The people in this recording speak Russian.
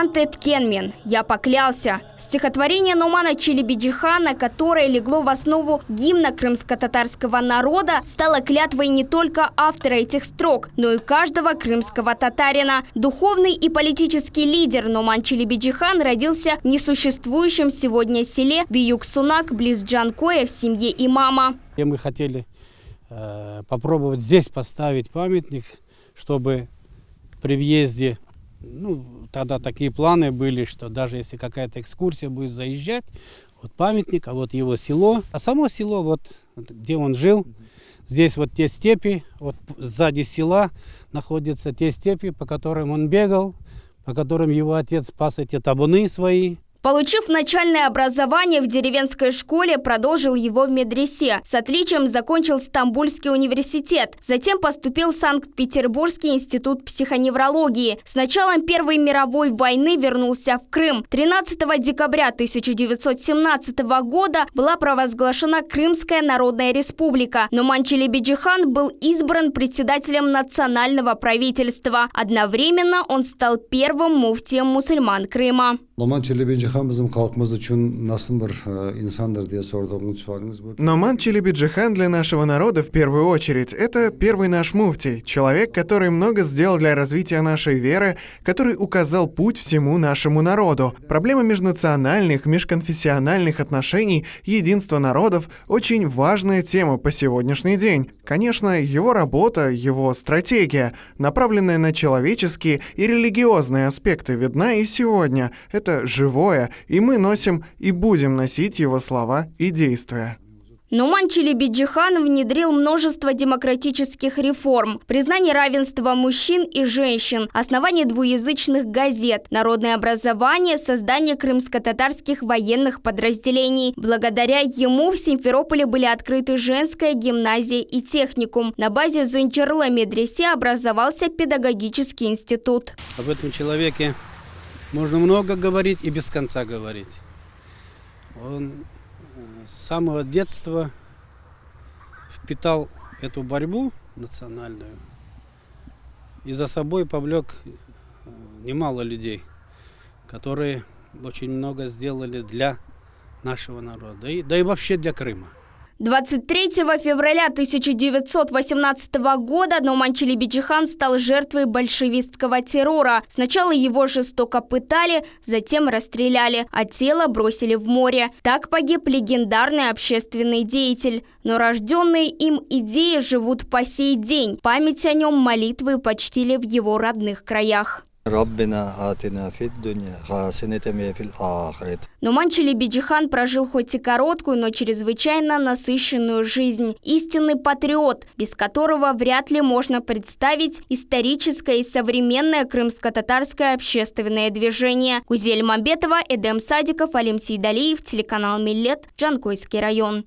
Антет Кенмен «Я поклялся». Стихотворение Нумана Челебиджихана, которое легло в основу гимна крымско-татарского народа, стало клятвой не только автора этих строк, но и каждого крымского татарина. Духовный и политический лидер Нуман Челебиджихан родился в несуществующем сегодня селе Бийюк-Сунак близ Джанкоя в семье имама. И мы хотели попробовать здесь поставить памятник, чтобы при въезде, тогда такие планы были, что даже если какая-то экскурсия будет заезжать, вот памятник, а вот его село, а само село, вот где он жил, здесь вот те степи, вот сзади села находятся те степи, по которым он бегал, по которым его отец пас эти табуны свои. Получив начальное образование в деревенской школе, продолжил его в медресе. С отличием закончил Стамбульский университет. Затем поступил в Санкт-Петербургский институт психоневрологии. С началом Первой мировой войны вернулся в Крым. 13 декабря 1917 года была провозглашена Крымская Народная Республика. Нуман Челебиджихан был избран председателем национального правительства. Одновременно он стал первым муфтием мусульман Крыма. Нуман Челебиджихан для нашего народа в первую очередь это первый наш муфтий, человек, который много сделал для развития нашей веры, который указал путь всему нашему народу. Проблема межнациональных, межконфессиональных отношений, единство народов – очень важная тема по сегодняшний день. Конечно, его работа, его стратегия, направленная на человеческие и религиозные аспекты, видна и сегодня. Это живое, и мы носим и будем носить его слова и действия. Нуман Челебиджихан внедрил множество демократических реформ, признание равенства мужчин и женщин, основание двуязычных газет, народное образование, создание крымско-татарских военных подразделений. Благодаря ему в Симферополе были открыты женская гимназия и техникум. На базе Зунчерла медресе образовался педагогический институт. Об этом человеке можно много говорить и без конца говорить. Он с самого детства впитал эту борьбу национальную и за собой повлек немало людей, которые очень много сделали для нашего народа, да и вообще для Крыма. 23 февраля 1918 года Нуман Челебиджихан стал жертвой большевистского террора. Сначала его жестоко пытали, затем расстреляли, а тело бросили в море. Так погиб легендарный общественный деятель. Но рожденные им идеи живут по сей день. Память о нем молитвы почтили в его родных краях. Нуман Челебиджихан прожил хоть и короткую, но чрезвычайно насыщенную жизнь. Истинный патриот, без которого вряд ли можно представить историческое и современное крымско-татарское общественное движение. Гузель Мамбетова, Эдем Садиков, Алим Сейдалиев, телеканал Миллет, Джанкойский район.